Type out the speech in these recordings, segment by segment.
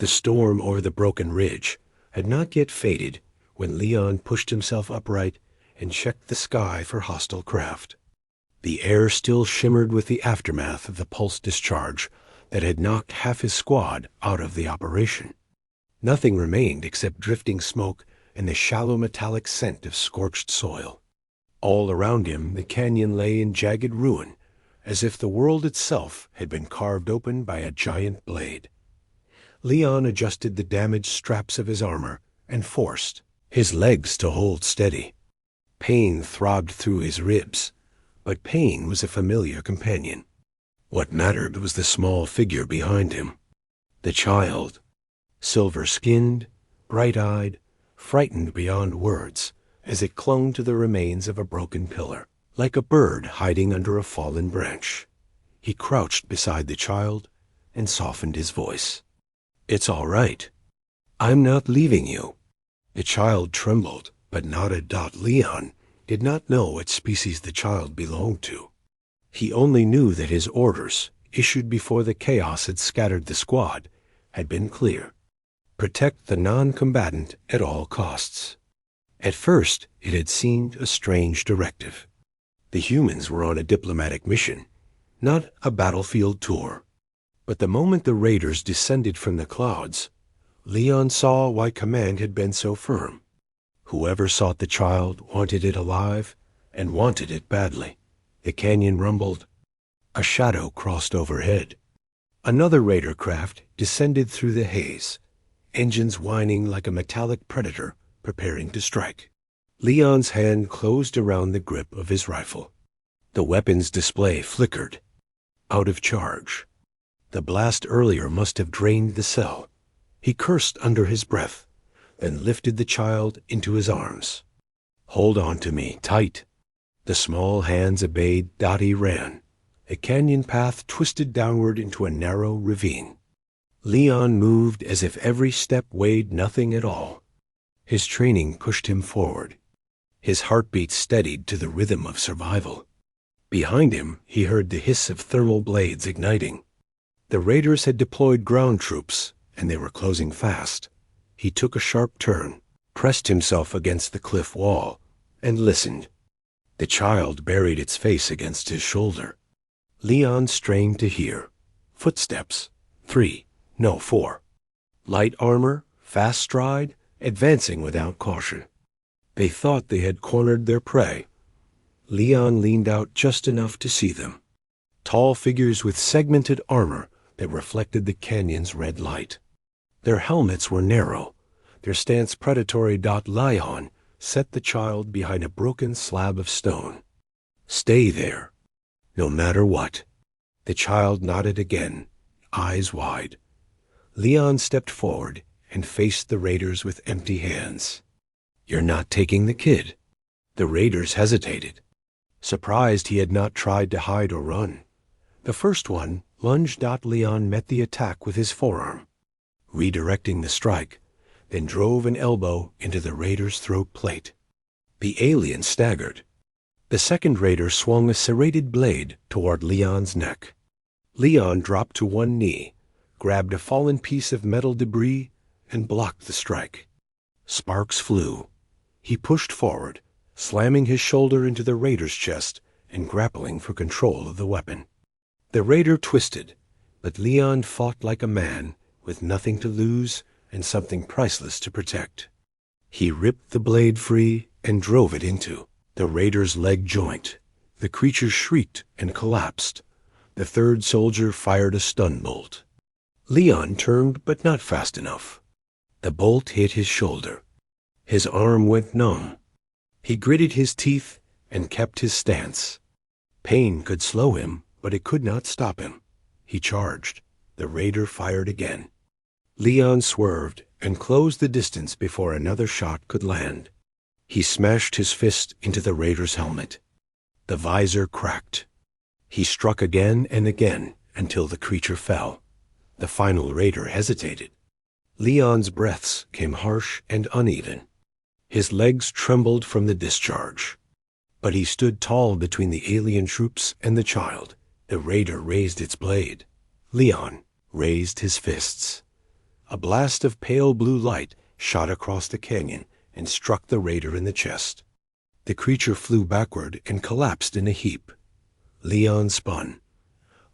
The storm over the broken ridge had not yet faded when Leon pushed himself upright and checked the sky for hostile craft. The air still shimmered with the aftermath of the pulse discharge that had knocked half his squad out of the operation. Nothing remained except drifting smoke and the shallow metallic scent of scorched soil. All around him the canyon lay in jagged ruin, as if the world itself had been carved open by a giant blade. Leon adjusted the damaged straps of his armor and forced his legs to hold steady. Pain throbbed through his ribs, but pain was a familiar companion. What mattered was the small figure behind him. The child, silver-skinned, bright-eyed, frightened beyond words, as it clung to the remains of a broken pillar, like a bird hiding under a fallen branch. He crouched beside the child and softened his voice. "It's all right. I'm not leaving you." The child trembled, but nodded. Leon did not know what species the child belonged to. He only knew that his orders, issued before the chaos had scattered the squad, had been clear. Protect the non-combatant at all costs. At first, it had seemed a strange directive. The humans were on a diplomatic mission, not a battlefield tour. But the moment the raiders descended from the clouds, Leon saw why command had been so firm. Whoever sought the child wanted it alive, and wanted it badly. The canyon rumbled. A shadow crossed overhead. Another raider craft descended through the haze, engines whining like a metallic predator preparing to strike. Leon's hand closed around the grip of his rifle. The weapon's display flickered. Out of charge. The blast earlier must have drained the cell. He cursed under his breath, then lifted the child into his arms. "Hold on to me, tight." The small hands obeyed. Dottie ran. A canyon path twisted downward into a narrow ravine. Leon moved as if every step weighed nothing at all. His training pushed him forward. His heartbeat steadied to the rhythm of survival. Behind him, he heard the hiss of thermal blades igniting. The raiders had deployed ground troops, and they were closing fast. He took a sharp turn, pressed himself against the cliff wall, and listened. The child buried its face against his shoulder. Leon strained to hear. Footsteps. 3, no 4. Light armor, fast stride, advancing without caution. They thought they had cornered their prey. Leon leaned out just enough to see them. Tall figures with segmented armor that reflected the canyon's red light. Their helmets were narrow, their stance predatory. Leon set the child behind a broken slab of stone. "Stay there, no matter what." The child nodded again, eyes wide. Leon stepped forward and faced the raiders with empty hands. "You're not taking the kid." The raiders hesitated, surprised he had not tried to hide or run. The first one lunged. Leon met the attack with his forearm, redirecting the strike, then drove an elbow into the raider's throat plate. The alien staggered. The second raider swung a serrated blade toward Leon's neck. Leon dropped to one knee, grabbed a fallen piece of metal debris, and blocked the strike. Sparks flew. He pushed forward, slamming his shoulder into the raider's chest and grappling for control of the weapon. The raider twisted, but Leon fought like a man, with nothing to lose and something priceless to protect. He ripped the blade free and drove it into the raider's leg joint. The creature shrieked and collapsed. The third soldier fired a stun bolt. Leon turned, but not fast enough. The bolt hit his shoulder. His arm went numb. He gritted his teeth and kept his stance. Pain could slow him, but it could not stop him. He charged. The raider fired again. Leon swerved and closed the distance before another shot could land. He smashed his fist into the raider's helmet. The visor cracked. He struck again and again until the creature fell. The final raider hesitated. Leon's breaths came harsh and uneven. His legs trembled from the discharge. But he stood tall between the alien troops and the child. The raider raised its blade. Leon raised his fists. A blast of pale blue light shot across the canyon and struck the raider in the chest. The creature flew backward and collapsed in a heap. Leon spun.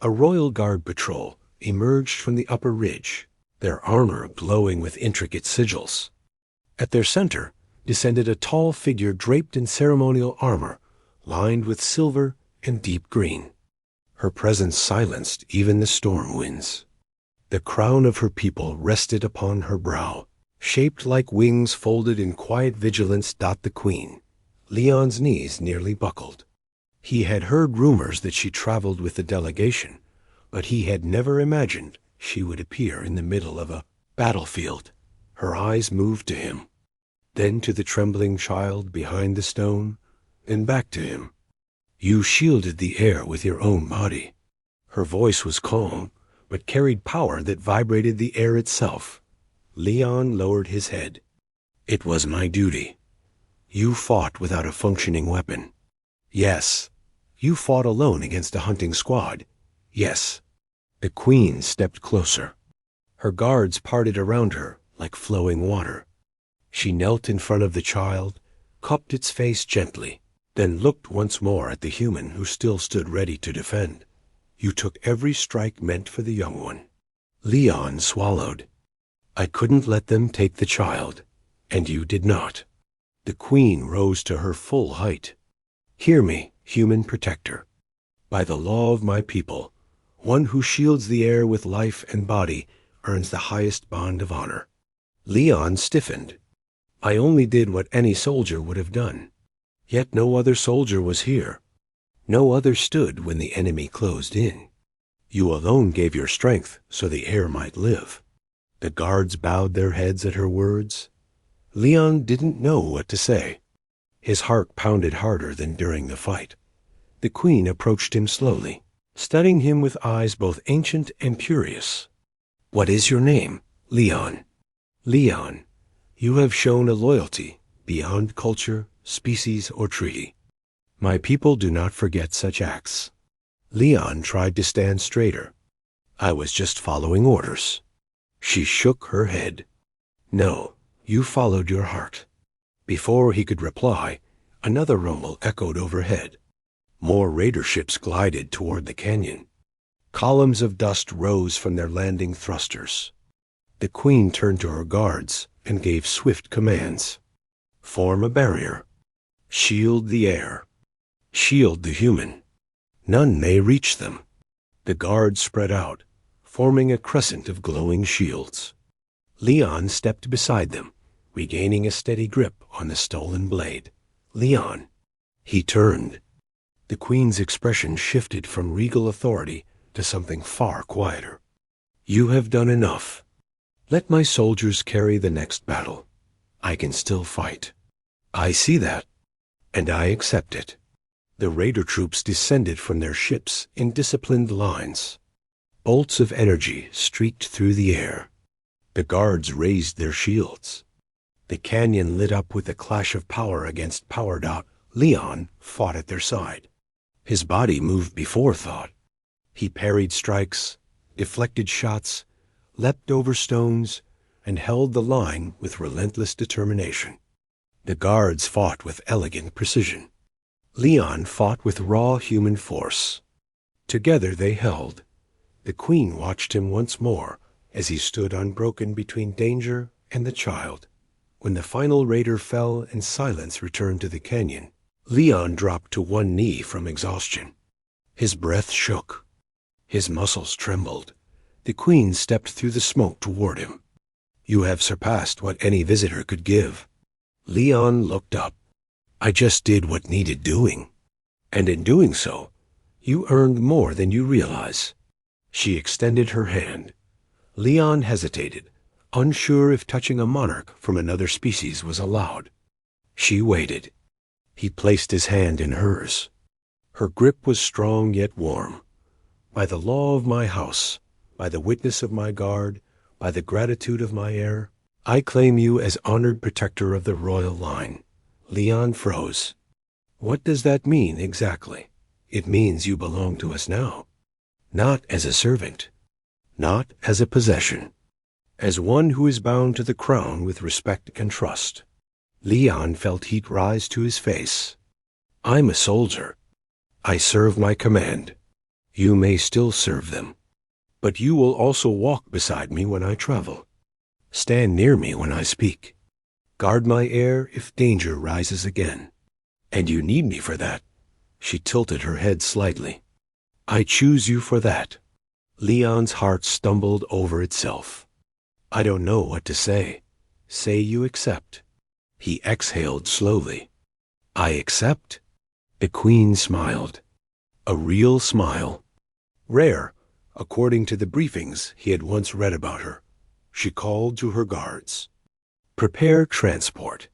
A Royal Guard patrol emerged from the upper ridge, their armor glowing with intricate sigils. At their center descended a tall figure draped in ceremonial armor, lined with silver and deep green. Her presence silenced even the storm winds. The crown of her people rested upon her brow. Shaped like wings folded in quiet vigilance the queen. Leon's knees nearly buckled. He had heard rumors that she traveled with the delegation, but he had never imagined she would appear in the middle of a battlefield. Her eyes moved to him, then to the trembling child behind the stone, then back to him. You shielded the air with your own body. Her voice was calm, but carried power that vibrated the air itself. Leon lowered his head. It was my duty. You fought without a functioning weapon. Yes. You fought alone against a hunting squad. Yes. The queen stepped closer. Her guards parted around her like flowing water. She knelt in front of the child, cupped its face gently, then looked once more at the human who still stood ready to defend. You took every strike meant for the young one. Leon swallowed. I couldn't let them take the child, and you did not. The queen rose to her full height. Hear me, human protector. By the law of my people, one who shields the air with life and body earns the highest bond of honor. Leon stiffened. I only did what any soldier would have done. Yet no other soldier was here. No other stood when the enemy closed in. You alone gave your strength so the air might live. The guards bowed their heads at her words. Leon didn't know what to say. His heart pounded harder than during the fight. The queen approached him slowly, studying him with eyes both ancient and curious. What is your name? Leon. Leon, you have shown a loyalty beyond culture, species, or treaty. My people do not forget such acts. Leon tried to stand straighter. I was just following orders. She shook her head. No, you followed your heart. Before he could reply, another rumble echoed overhead. More raider ships glided toward the canyon. Columns of dust rose from their landing thrusters. The queen turned to her guards and gave swift commands. Form a barrier. Shield the air. Shield the human. None may reach them. The guards spread out, forming a crescent of glowing shields. Leon stepped beside them, regaining a steady grip on the stolen blade. Leon. He turned. The queen's expression shifted from regal authority to something far quieter. You have done enough. Let my soldiers carry the next battle. I can still fight. I see that, and I accept it. The raider troops descended from their ships in disciplined lines. Bolts of energy streaked through the air. The guards raised their shields. The canyon lit up with the clash of power against power. Leon fought at their side. His body moved before thought. He parried strikes, deflected shots, leapt over stones, and held the line with relentless determination. The guards fought with elegant precision. Leon fought with raw human force. Together they held. The queen watched him once more as he stood unbroken between danger and the child. When the final raider fell and silence returned to the canyon, Leon dropped to one knee from exhaustion. His breath shook. His muscles trembled. The queen stepped through the smoke toward him. You have surpassed what any visitor could give. Leon looked up. I just did what needed doing. And in doing so, you earned more than you realize. She extended her hand. Leon hesitated, unsure if touching a monarch from another species was allowed. She waited. He placed his hand in hers. Her grip was strong yet warm. By the law of my house, by the witness of my guard, by the gratitude of my heir, I claim you as honored protector of the royal line. Leon froze. What does that mean exactly? It means you belong to us now. Not as a servant. Not as a possession. as one who is bound to the crown with respect and trust. Leon felt heat rise to his face. I'm a soldier. I serve my command. You may still serve them. But you will also walk beside me when I travel. Stand near me when I speak. Guard my air if danger rises again. And you need me for that. She tilted her head slightly. I choose you for that. Leon's heart stumbled over itself. I don't know what to say. Say you accept. He exhaled slowly. I accept? The Queen smiled. A real smile. Rare, according to the briefings he had once read about her. She called to her guards. Prepare transport.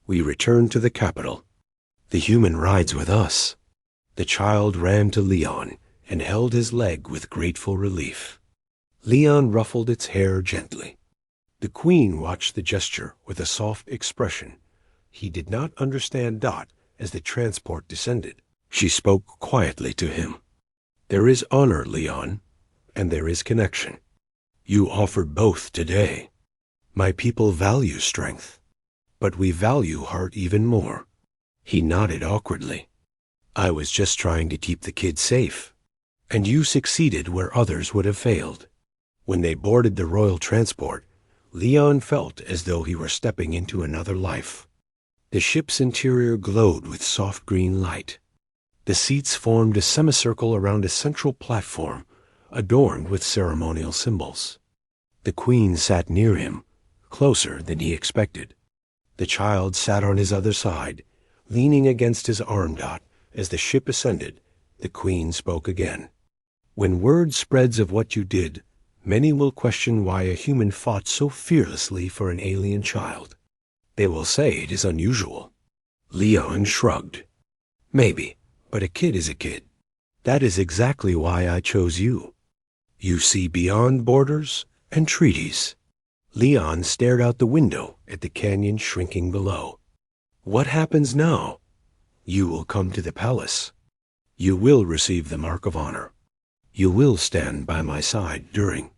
We return to the capital. The human rides with us. The child ran to Leon and held his leg with grateful relief. Leon ruffled its hair gently. The Queen watched the gesture with a soft expression. He did not understand Dot as the transport descended. She spoke quietly to him. There is honor, Leon, and there is connection. You offered both today. My people value strength, but we value heart even more. He nodded awkwardly. I was just trying to keep the kids safe, and you succeeded where others would have failed. When they boarded the royal transport, Leon felt as though he were stepping into another life. The ship's interior glowed with soft green light. The seats formed a semicircle around a central platform, adorned with ceremonial symbols. The Queen sat near him, closer than he expected. The child sat on his other side, leaning against his arm. Dot, as the ship ascended, the Queen spoke again. When word spreads of what you did, many will question why a human fought so fearlessly for an alien child. They will say it is unusual. Leon shrugged. Maybe, but a kid is a kid. That is exactly why I chose you. You see beyond borders and treaties. Leon stared out the window at the canyon shrinking below. What happens now? You will come to the palace. You will receive the mark of honor. You will stand by my side during